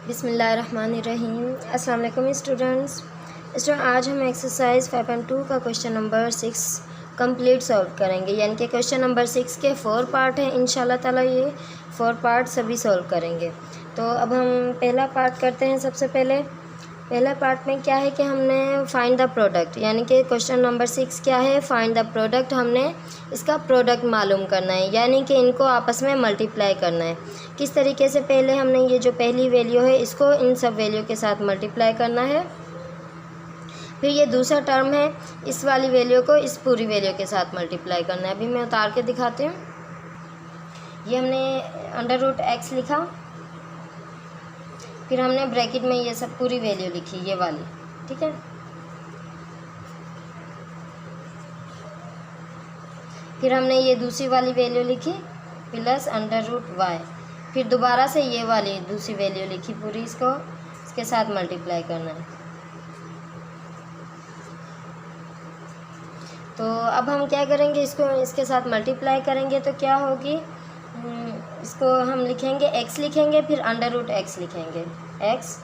बिस्मिल्लाहिर्रहमानिर्रहीम। अस्सलाम वालेकुम स्टूडेंट्स। आज हम एक्सरसाइज 5.2 का क्वेश्चन नंबर 6 कंप्लीट सॉल्व करेंगे। यानी कि क्वेश्चन नंबर 6 के 4 पार्ट हैं। इंशाल्लाह ताला ये 4 पार्ट सभी सॉल्व करेंगे। तो अब हम पहला पार्ट करते हैं। सबसे पहला पार्ट में क्या है कि हमने फाइंड द प्रोडक्ट, यानी कि क्वेश्चन नंबर 6 क्या है, फाइंड द प्रोडक्ट। हमने इसका प्रोडक्ट मालूम करना है, यानी कि इनको आपस में मल्टीप्लाई करना है। किस तरीके से, पहले हमने ये जो पहली वैल्यू है इसको इन सब वैल्यू के साथ मल्टीप्लाई करना है। फिर ये दूसरा टर्म है, इस वाली वैल्यू को इस पूरी वैल्यू के साथ मल्टीप्लाई करना है। अभी मैं उतार के दिखाती हूँ। ये हमने √x लिखा, फिर हमने ब्रैकेट में ये सब पूरी वैल्यू लिखी, ये वाली, ठीक है। फिर हमने ये दूसरी वाली वैल्यू लिखी प्लस √y, फिर दोबारा से ये वाली दूसरी वैल्यू लिखी पूरी, इसके साथ मल्टीप्लाई करना है। तो अब हम क्या करेंगे, इसको इसके साथ मल्टीप्लाई करेंगे तो क्या होगी, इसको हम लिखेंगे x लिखेंगे, फिर √x लिखेंगे, x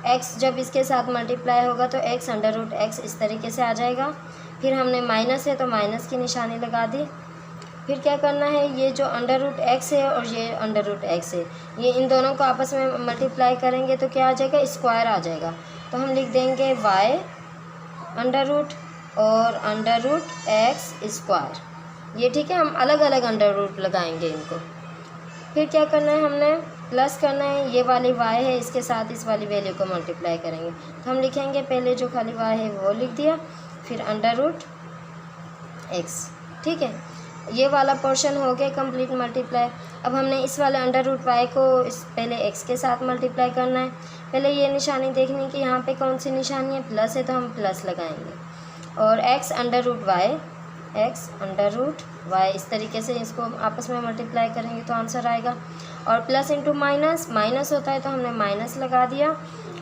x जब इसके साथ मल्टीप्लाई होगा तो x √x इस तरीके से आ जाएगा। फिर हमने माइनस है तो माइनस की निशानी लगा दी। फिर क्या करना है, ये जो √x है और ये √x है, ये इन दोनों को आपस में मल्टीप्लाई करेंगे तो क्या आ जाएगा, स्क्वायर आ जाएगा। तो हम लिख देंगे y √ और √x², ये ठीक है। हम अलग अलग √ लगाएंगे इनको। फिर क्या करना है, हमने प्लस करना है, ये वाली y है इसके साथ इस वाली वैल्यू को मल्टीप्लाई करेंगे। तो हम लिखेंगे, पहले जो खाली y है वो लिख दिया, फिर √x, ठीक है। ये वाला पोर्शन हो गया कंप्लीट मल्टीप्लाई। अब हमने इस वाले √y को पहले x के साथ मल्टीप्लाई करना है। पहले ये निशानी देखनी कि यहाँ पे कौन सी निशानी है, प्लस है तो हम प्लस लगाएंगे, और x √y इस तरीके से इसको आपस में मल्टीप्लाई करेंगे तो आंसर आएगा। और प्लस इंटू माइनस होता है तो हमने माइनस लगा दिया,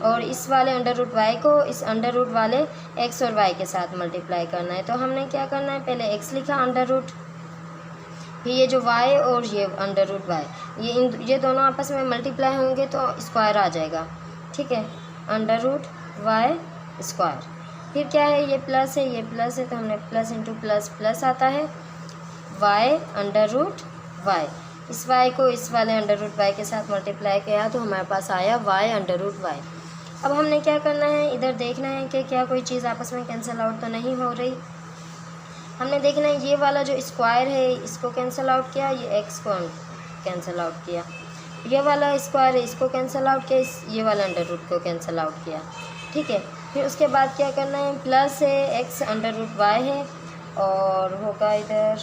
और इस वाले √y को इस √ वाले x और y के साथ मल्टीप्लाई करना है। तो हमने क्या करना है, पहले x लिखा √, फिर ये जो y और ये √y, ये दोनों आपस में मल्टीप्लाई होंगे तो स्क्वायर आ जाएगा, ठीक है, √y²। फिर क्या है, ये प्लस है, ये प्लस है तो हमने प्लस इंटू प्लस आता है, y √y, इस y को इस वाले √y के साथ मल्टीप्लाई किया तो हमारे पास आया y √y। अब हमने क्या करना है, इधर देखना है कि क्या कोई चीज़ आपस में कैंसिल आउट तो नहीं हो रही। हमने देखना है, ये वाला जो स्क्वायर है इसको कैंसिल आउट किया, ये x को कैंसिल आउट किया, ये वाला स्क्वायर है इसको कैंसिल आउट किया, ये वाला √ को कैंसिल आउट किया, ठीक है। फिर उसके बाद क्या करना है, प्लस है, x √y है, और होगा इधर,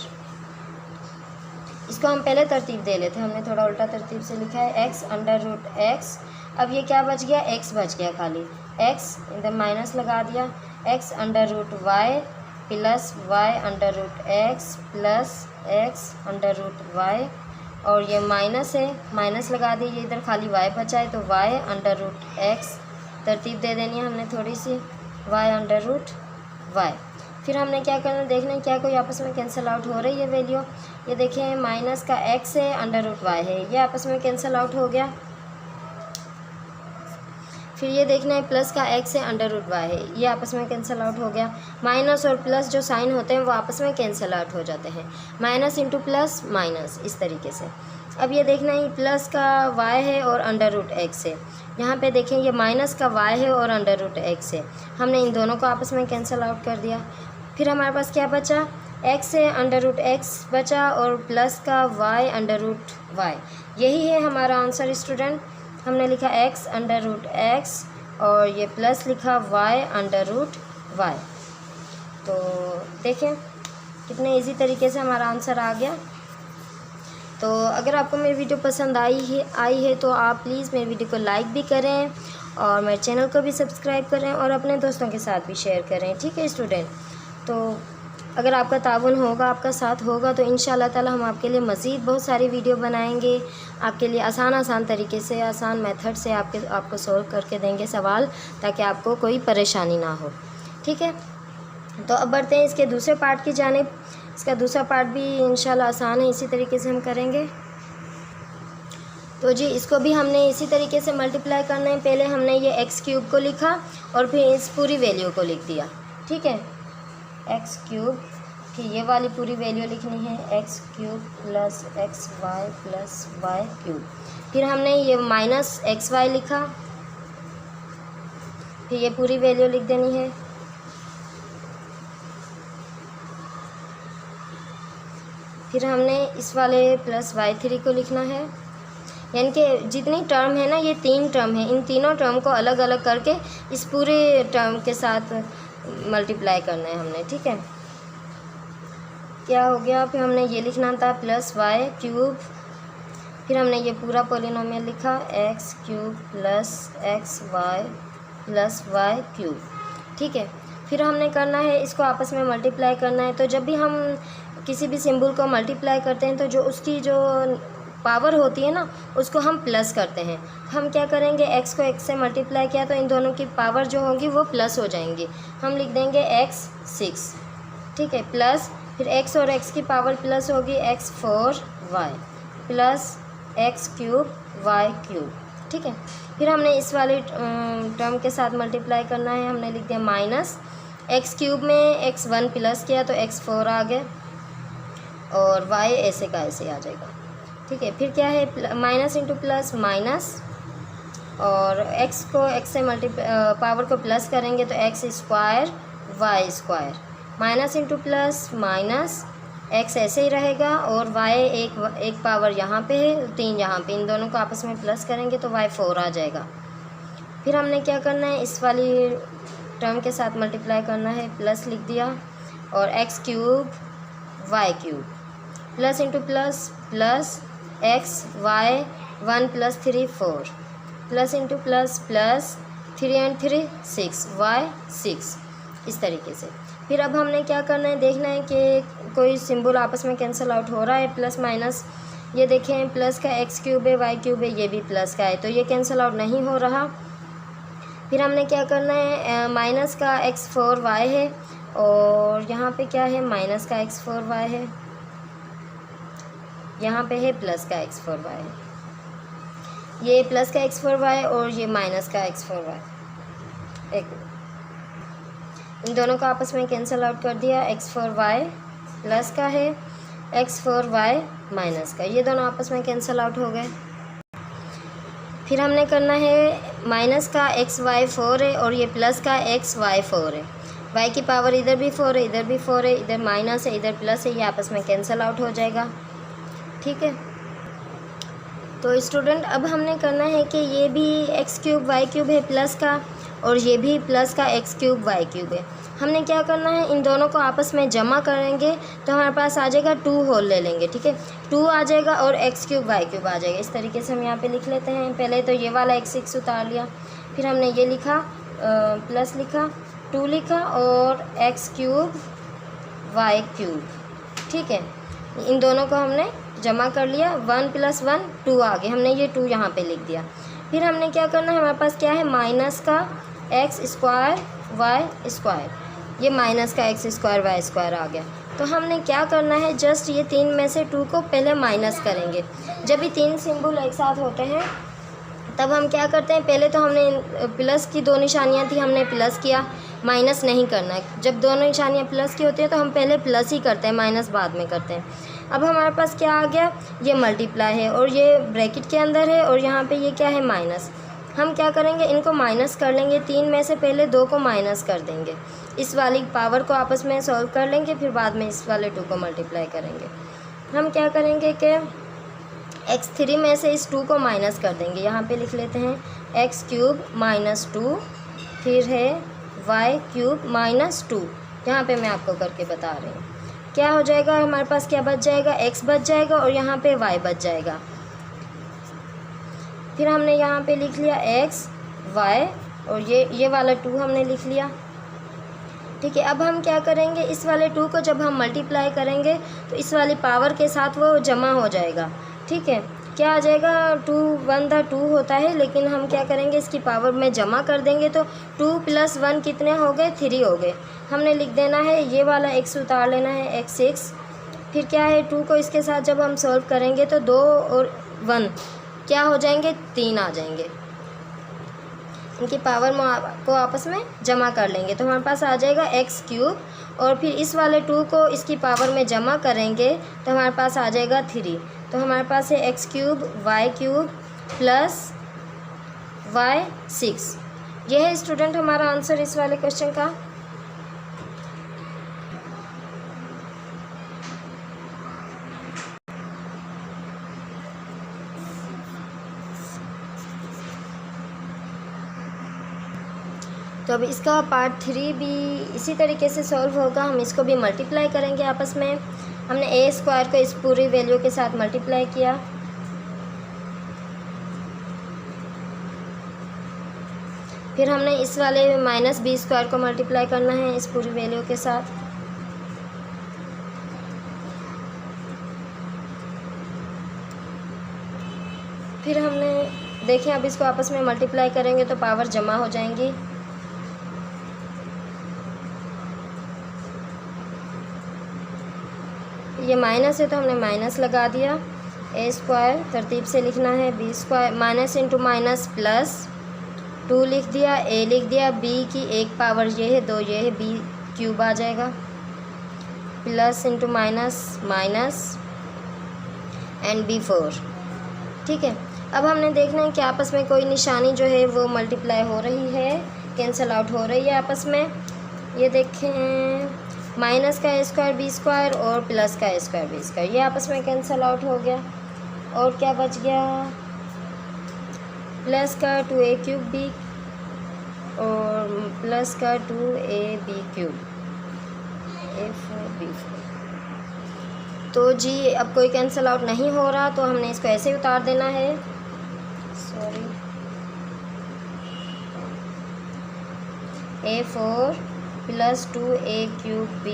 इसको हम पहले तरतीब दे लेते हैं, हमने थोड़ा उल्टा तरतीब से लिखा है, x √x। अब ये क्या बच गया, x बच गया, खाली x इधर माइनस लगा दिया, x √y plus y √x plus x √y, और ये माइनस है, माइनस लगा दी, ये इधर खाली y बचा है तो y √x तरतीब दे देनी है हमने थोड़ी सी, y √y। फिर हमने क्या करना, देखना है क्या कोई आपस में कैंसिल आउट हो रही है वैल्यू। ये देखें, माइनस का x है, √y है, ये आपस में कैंसिल आउट हो गया। फिर ये देखना है, प्लस का x है, √y है, ये आपस में कैंसिल आउट हो गया। माइनस और प्लस जो साइन होते हैं वो आपस में कैंसिल आउट हो जाते हैं, माइनस इंटू प्लस माइनस, इस तरीके से। अब ये देखना है, प्लस का y है और √x है, यहाँ पे देखें ये माइनस का y है और √x है, हमने इन दोनों को आपस में कैंसिल आउट कर दिया। फिर हमारे पास क्या बचा, x है, √x बचा, और प्लस का y √y, यही है हमारा आंसर स्टूडेंट। हमने लिखा x √x और ये प्लस लिखा y √y। तो देखें कितने इजी तरीके से हमारा आंसर आ गया। तो अगर आपको मेरी वीडियो पसंद आई है तो आप प्लीज़ मेरी वीडियो को लाइक भी करें, और मेरे चैनल को भी सब्सक्राइब करें, और अपने दोस्तों के साथ भी शेयर करें, ठीक है स्टूडेंट। तो अगर आपका ताउन होगा, आपका साथ होगा, तो इंशाल्लाह ताला हम आपके लिए मज़ीद बहुत सारी वीडियो बनाएंगे, आपके लिए आसान तरीके से, आसान मेथड से आपको सॉल्व करके देंगे सवाल, ताकि आपको कोई परेशानी ना हो, ठीक है। तो अब बढ़ते हैं इसके दूसरे पार्ट की जानिब। इसका दूसरा पार्ट भी इंशाल्लाह आसान है, इसी तरीके से हम करेंगे। तो जी इसको भी हमने इसी तरीके से मल्टीप्लाई करना है। पहले हमने ये एक्स क्यूब को लिखा और फिर इस पूरी वैल्यू को लिख दिया, ठीक है। एक्स क्यूब, फिर ये वाली पूरी वैल्यू लिखनी है, x cube plus x y cube. फिर हमने ये माइनस एक्स वाई लिखा, फिर ये पूरी वैल्यू लिख देनी है। फिर हमने इस वाले प्लस वाई थ्री को लिखना है। यानी कि जितनी टर्म है ना, ये 3 टर्म है, इन तीनों टर्म को अलग अलग करके इस पूरे टर्म के साथ मल्टीप्लाई करना है हमने, ठीक है। क्या हो गया, फिर हमने ये लिखना था प्लस वाई क्यूब, फिर हमने ये पूरा पॉलिनोमियल लिखा x cube plus x y plus y cube, ठीक है। फिर हमने करना है इसको आपस में मल्टीप्लाई करना है। तो जब भी हम किसी भी सिंबल को मल्टीप्लाई करते हैं तो जो उसकी जो पावर होती है ना, उसको हम प्लस करते हैं। हम क्या करेंगे, एक्स को एक्स से मल्टीप्लाई किया तो इन दोनों की पावर जो होगी वो प्लस हो जाएंगी। हम लिख देंगे एक्स 6, ठीक है, प्लस फिर एक्स और एक्स की पावर प्लस होगी x 4 y plus x cube y cube, ठीक है। फिर हमने इस वाले टर्म के साथ मल्टीप्लाई करना है। हमने लिख दिया माइनस एक्स क्यूब में एक्स 1 प्लस किया तो एक्स 4 आ गया और वाई ऐसे का ऐसे आ जाएगा, ठीक है। फिर क्या है, माइनस इंटू प्लस माइनस, और एक्स को एक्स से पावर को प्लस करेंगे तो x square y square, minus into plus minus, x ऐसे ही रहेगा और वाई एक पावर यहाँ पे है, 3 यहाँ पे, इन दोनों को आपस में प्लस करेंगे तो वाई 4 आ जाएगा। फिर हमने क्या करना है, इस वाली टर्म के साथ मल्टीप्लाई करना है, प्लस लिख दिया और x cube y cube plus into plus plus x y 1 plus 3 4 plus into plus plus 3 and 3 6 y 6, इस तरीके से। फिर अब हमने क्या करना है, देखना है कि कोई सिंबल आपस में कैंसिल आउट हो रहा है, प्लस माइनस। ये देखें प्लस का एक्स क्यूब है, वाई क्यूब है, ये भी प्लस का है, तो ये कैंसिल आउट नहीं हो रहा। फिर हमने क्या करना है, माइनस का एक्स 4 वाई है और यहाँ पे क्या है, माइनस का एक्स 4 वाई है, यहाँ पे है प्लस का एक्स 4 वाई है। ये प्लस का एक्स 4 वाई और ये माइनस का एक्स 4 वाई, एक इन दोनों को आपस में कैंसिल आउट कर दिया। एक्स 4 वाई प्लस का है, एक्स 4 वाई माइनस का, ये दोनों आपस में कैंसिल आउट हो गए। फिर हमने करना है, माइनस का एक्स वाई 4 है और ये प्लस का एक्स वाई 4 है। वाई की पावर इधर भी 4 है, इधर भी 4 है, इधर माइनस है, इधर प्लस है, ये आपस में कैंसिल आउट हो जाएगा, ठीक है। तो स्टूडेंट अब हमने करना है कि ये भी एक्स क्यूब वाई क्यूब है प्लस का और ये भी प्लस का एक्स क्यूब वाई क्यूब है। हमने क्या करना है, इन दोनों को आपस में जमा करेंगे तो हमारे पास आ जाएगा 2 होल ले लेंगे, ठीक है, 2 आ जाएगा और एक्स क्यूब वाई क्यूब आ जाएगा। इस तरीके से हम यहाँ पे लिख लेते हैं। पहले तो ये वाला x उतार लिया, फिर हमने ये लिखा प्लस लिखा, 2 लिखा और एक्स क्यूब वाई क्यूब, ठीक है। इन दोनों को हमने जमा कर लिया, 1 + 1 2 आ गए, हमने ये 2 यहाँ पे लिख दिया। फिर हमने क्या करना है, हमारे पास क्या है, माइनस का एक्स स्क्वायर वाई स्क्वायर, ये माइनस का एक्स स्क्वायर वाई स्क्वायर आ गया। तो हमने क्या करना है, जस्ट ये 3 में से 2 को पहले माइनस करेंगे। जब भी 3 सिंबल एक साथ होते हैं तब हम क्या करते हैं, पहले तो हमने प्लस की 2 निशानियाँ थी, हमने प्लस किया, माइनस नहीं करना है। जब दोनों निशानियाँ प्लस की होती हैं तो हम पहले प्लस ही करते हैं, माइनस बाद में करते हैं। अब हमारे पास क्या आ गया, ये मल्टीप्लाई है और ये ब्रैकेट के अंदर है और यहाँ पे ये क्या है, माइनस। हम क्या करेंगे, इनको माइनस कर लेंगे, 3 में से पहले 2 को माइनस कर देंगे, इस वाली पावर को आपस में सॉल्व कर लेंगे, फिर बाद में इस वाले 2 को मल्टीप्लाई करेंगे। हम क्या करेंगे कि x3 में से इस 2 को माइनस कर देंगे, यहाँ पे लिख लेते हैं एक्स क्यूब माइनस 2, फिर है वाई क्यूब माइनस 2, यहाँ पे मैं आपको करके बता रही हूँ। क्या हो जाएगा, हमारे पास क्या बच जाएगा, x बच जाएगा और यहाँ पे y बच जाएगा। फिर हमने यहाँ पे लिख लिया x y और ये वाला 2 हमने लिख लिया, ठीक है। अब हम क्या करेंगे, इस वाले 2 को जब हम मल्टीप्लाई करेंगे तो इस वाली पावर के साथ वो जमा हो जाएगा, ठीक है। क्या आ जाएगा, 2 1 दा 2 होता है, लेकिन हम क्या करेंगे, इसकी पावर में जमा कर देंगे तो 2 + 1 कितने हो गए, 3 हो गए। हमने लिख देना है, ये वाला x उतार लेना है, x6। फिर क्या है, 2 को इसके साथ जब हम सॉल्व करेंगे तो 2 और 1 क्या हो जाएंगे, 3 आ जाएंगे। इनकी पावर को आपस में जमा कर लेंगे तो हमारे पास आ जाएगा एक्स क्यूब, और फिर इस वाले 2 को इसकी पावर में जमा करेंगे तो हमारे पास आ जाएगा 3। तो हमारे पास है एक्स क्यूब प्लस वाई 6। यह है स्टूडेंट हमारा आंसर इस वाले क्वेश्चन का। तो अब इसका पार्ट 3 भी इसी तरीके से सॉल्व होगा। हम इसको भी मल्टीप्लाई करेंगे आपस में। हमने ए स्क्वायर को इस पूरी वैल्यू के साथ मल्टीप्लाई किया, फिर हमने इस वाले माइनस बी स्क्वायर को मल्टीप्लाई करना है इस पूरी वैल्यू के साथ। फिर हमने देखें अब इसको आपस में मल्टीप्लाई करेंगे तो पावर जमा हो जाएंगी। ये माइनस है तो हमने माइनस लगा दिया। ए स्क्वायर तरतीब से लिखना है, b square minus into minus plus 2 लिख दिया, ए लिख दिया, बी की एक पावर ये है 2, ये है बी क्यूब आ जाएगा, plus into minus minus and b 4। ठीक है, अब हमने देखना है कि आपस में कोई निशानी जो है वो मल्टीप्लाई हो रही है, कैंसिल आउट हो रही है आपस में। ये देखें माइनस का ए स्क्वायर बी स्क्वायर और प्लस का ए स्क्वायर बी स्क्वायर, ये आपस में कैंसिल आउट हो गया। और क्या बच गया, प्लस का 2a क्यूब बी और प्लस का 2ab क्यूब a4b4। तो जी अब कोई कैंसिल आउट नहीं हो रहा तो हमने इसको ऐसे ही उतार देना है। Sorry, a4 plus 2a cube b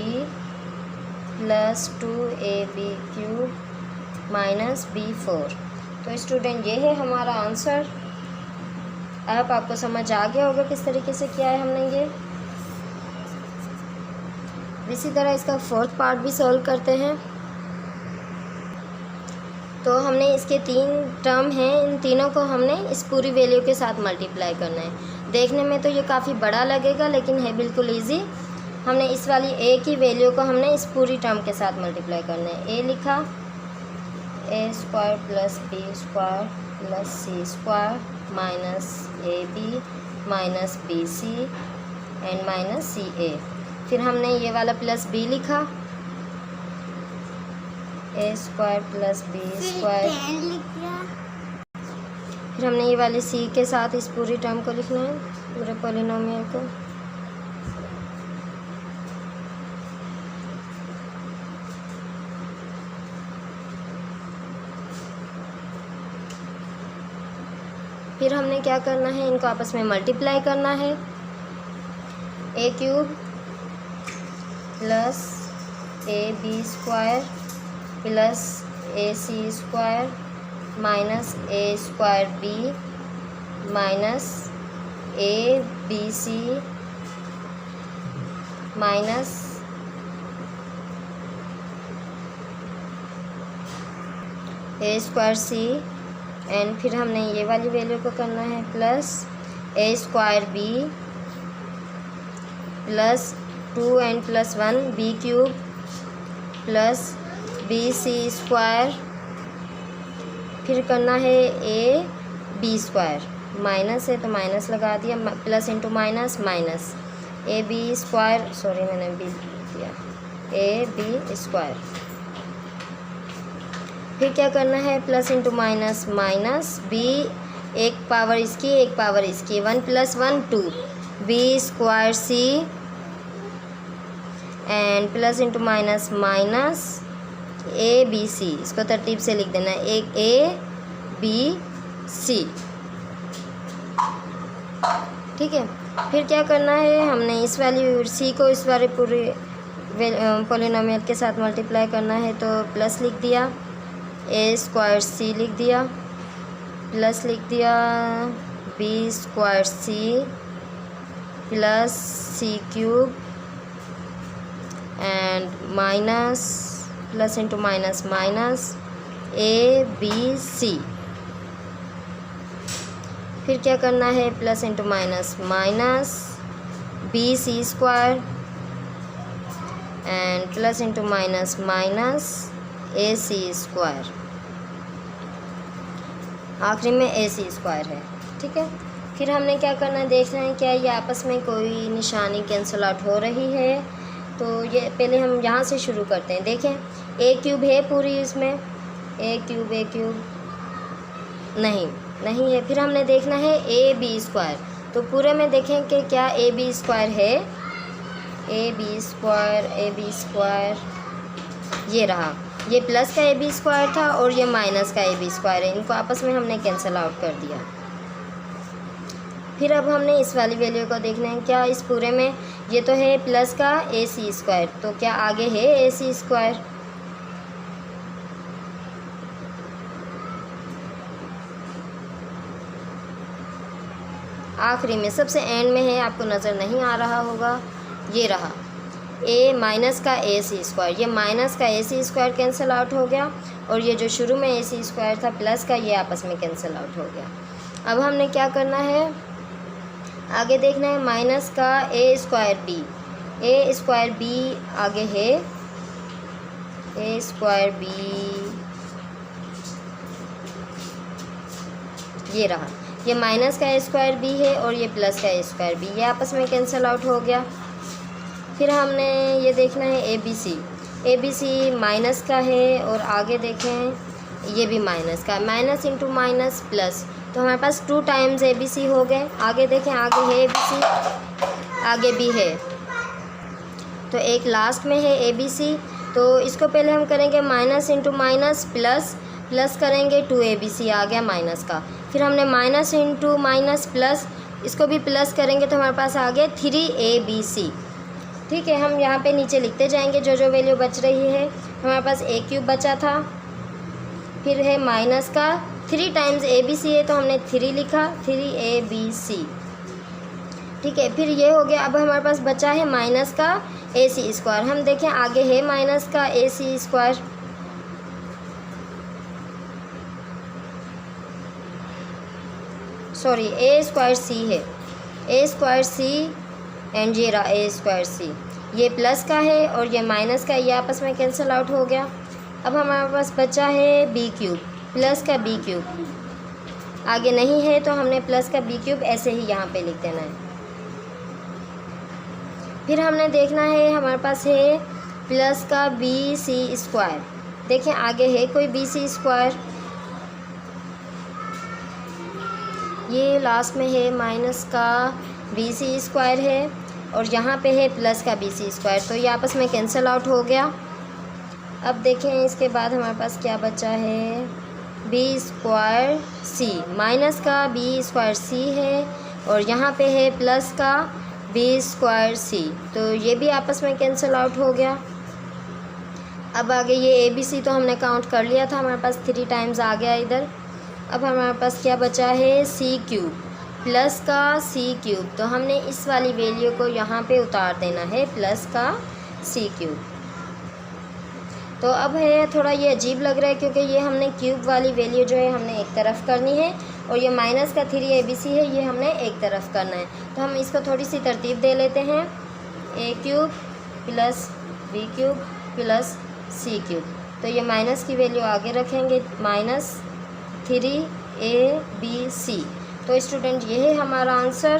plus 2ab cube minus b4। तो स्टूडेंट ये है हमारा आंसर। अब आपको समझ आ गया होगा किस तरीके से किया है हमने ये। इसी तरह इसका 4th पार्ट भी सॉल्व करते हैं। तो हमने इसके 3 टर्म हैं, इन तीनों को हमने इस पूरी वैल्यू के साथ मल्टीप्लाई करना है। देखने में तो ये काफ़ी बड़ा लगेगा लेकिन है बिल्कुल इजी। हमने इस वाली ए की वैल्यू को हमने इस पूरी टर्म के साथ मल्टीप्लाई करना है। ए लिखा, A square plus B square plus C square minus A B minus B C and minus C A. फिर हमने ये वाला प्लस बी लिखा, A square plus B square. फिर हमने ये वाली सी के साथ इस पूरी टर्म को लिखना है, पूरे पॉलिनोमियल को। फिर हमने क्या करना है, इनको आपस में मल्टीप्लाई करना है। A cube plus A B square plus A C square minus A square B minus A B C minus A square C. And फिर हमने ये वाली वैल्यू को करना है plus A square B plus 2 and plus 1 B cube plus B C square. फिर करना है ए बी स्क्वायर, माइनस है तो माइनस लगा दिया, plus into minus minus A B square, sorry मैंने बी दिया, ए बी स्क्वायर। फिर क्या करना है, plus into minus minus b, एक पावर इसकी एक पावर इसकी, 1 + 1 2 b square C and plus into minus minus A B c. इसको तरतीब से लिख देना है, एक ए बी सी। ठीक है, फिर क्या करना है, हमने इस वाली सी को इस वाले पूरे पॉलिनोमियल के साथ मल्टीप्लाई करना है। तो प्लस लिख दिया, ए स्क्वायर सी लिख दिया, प्लस लिख दिया b square c plus c cube and minus plus into minus minus A B c. फिर क्या करना है, plus into minus minus BC² and plus into minus minus AC², आखिरी में AC² है। ठीक है, फिर हमने क्या करना है, देखना है क्या ये आपस में कोई निशानी कैंसिल आउट हो रही है। तो ये पहले हम यहाँ से शुरू करते हैं। देखें A³ है पूरी, इसमें A³ नहीं है। फिर हमने देखना है AB², तो पूरे में देखें कि क्या AB² है, AB², ये रहा, ये प्लस का AB² था और ये माइनस का AB² है, इनको आपस में हमने कैंसिल आउट कर दिया। फिर अब हमने इस वाली वैल्यू को देखना है, क्या इस पूरे में ये तो है प्लस का AC², तो क्या आगे है AC², आखिरी में सबसे एंड में है, आपको नज़र नहीं आ रहा होगा, ये रहा A माइनस का AC², ये माइनस का AC² कैंसिल आउट हो गया और ये जो शुरू में AC² था प्लस का, ये आपस में कैंसिल आउट हो गया। अब हमने क्या करना है, आगे देखना है माइनस का A²B आगे है A²B, ये रहा, ये माइनस का A²B है और ये प्लस का A²B, ये आपस में कैंसिल आउट हो गया। फिर हमने ये देखना है ABC माइनस का है और आगे देखें ये भी माइनस का, माइनस इंटू माइनस प्लस, तो हमारे पास 2 टाइम्स ABC हो गए। आगे देखें, आगे है ABC, आगे भी है, तो एक लास्ट में है ABC, तो इसको पहले हम करेंगे माइनस इंटू माइनस प्लस करेंगे 2ABC आ गया माइनस का। फिर हमने माइनस इंटू माइनस प्लस, इसको भी प्लस करेंगे तो हमारे पास आ गया 3ABC। ठीक है, हम यहाँ पे नीचे लिखते जाएंगे जो जो वैल्यू बच रही है। हमारे पास A³ बचा था, फिर है माइनस का 3 टाइम्स ABC है तो हमने 3 लिखा, 3ABC। ठीक है, फिर ये हो गया। अब हमारे पास बचा है माइनस का AC², हम देखें आगे है माइनस का AC², सॉरी A²C है, A²C एंड ये रहा A²C, ये प्लस का है और ये माइनस का, ये आपस में कैंसिल आउट हो गया। अब हमारे पास बचा है B³ प्लस का B³, आगे नहीं है तो हमने प्लस का B³ ऐसे ही यहाँ पे लिख देना है। फिर हमने देखना है, हमारे पास है प्लस का BC², देखें आगे है कोई BC², ये लास्ट में है माइनस का BC² है और यहाँ पे है प्लस का BC², तो ये आपस में कैंसिल आउट हो गया। अब देखें इसके बाद हमारे पास क्या बचा है, B²C, माइनस का B²C है और यहाँ पे है प्लस का B²C, तो ये भी आपस में कैंसिल आउट हो गया। अब आगे ये ABC तो हमने काउंट कर लिया था, हमारे पास 3 टाइम्स आ गया इधर। अब हमारे पास क्या बचा है, C³ प्लस का C³, तो हमने इस वाली वैल्यू को यहाँ पे उतार देना है, प्लस का C³। तो अब है थोड़ा ये अजीब लग रहा है क्योंकि ये हमने क्यूब वाली वैल्यू जो है हमने एक तरफ करनी है और ये माइनस का 3ABC है ये हमने एक तरफ करना है। तो हम इसको थोड़ी सी तरतीब दे लेते हैं, A³ plus B³ plus C³, तो ये माइनस की वैल्यू आगे रखेंगे, माइनस 3ABC। तो स्टूडेंट ये है हमारा आंसर,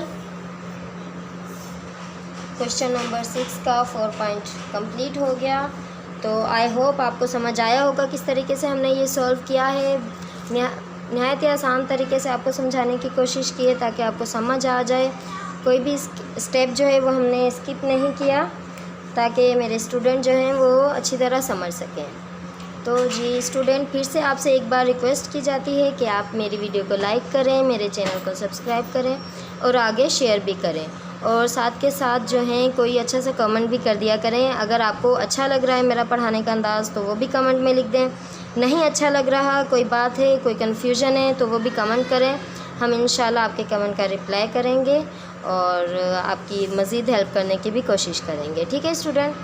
क्वेश्चन नंबर 6 का 4 पॉइंट कंप्लीट हो गया। तो आई होप आपको समझ आया होगा किस तरीके से हमने ये सॉल्व किया है। नहायत ही आसान तरीके से आपको समझाने की कोशिश की है ताकि आपको समझ आ जाए, कोई भी स्टेप जो है वो हमने स्किप नहीं किया ताकि मेरे स्टूडेंट जो हैं वो अच्छी तरह समझ सकें। तो जी स्टूडेंट, फिर से आपसे एक बार रिक्वेस्ट की जाती है कि आप मेरी वीडियो को लाइक करें, मेरे चैनल को सब्सक्राइब करें और आगे शेयर भी करें, और साथ के साथ जो हैं कोई अच्छा सा कमेंट भी कर दिया करें। अगर आपको अच्छा लग रहा है मेरा पढ़ाने का अंदाज़ तो वो भी कमेंट में लिख दें, नहीं अच्छा लग रहा, कोई बात है, कोई कन्फ्यूजन है तो वो भी कमेंट करें, हम इंशाल्लाह आपके कमेंट का रिप्लाई करेंगे और आपकी मज़ीद हेल्प करने की भी कोशिश करेंगे। ठीक है स्टूडेंट,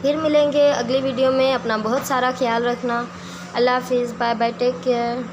फिर मिलेंगे अगली वीडियो में। अपना बहुत सारा ख्याल रखना। अल्लाह हाफिज़, बाय बाय, टेक केयर।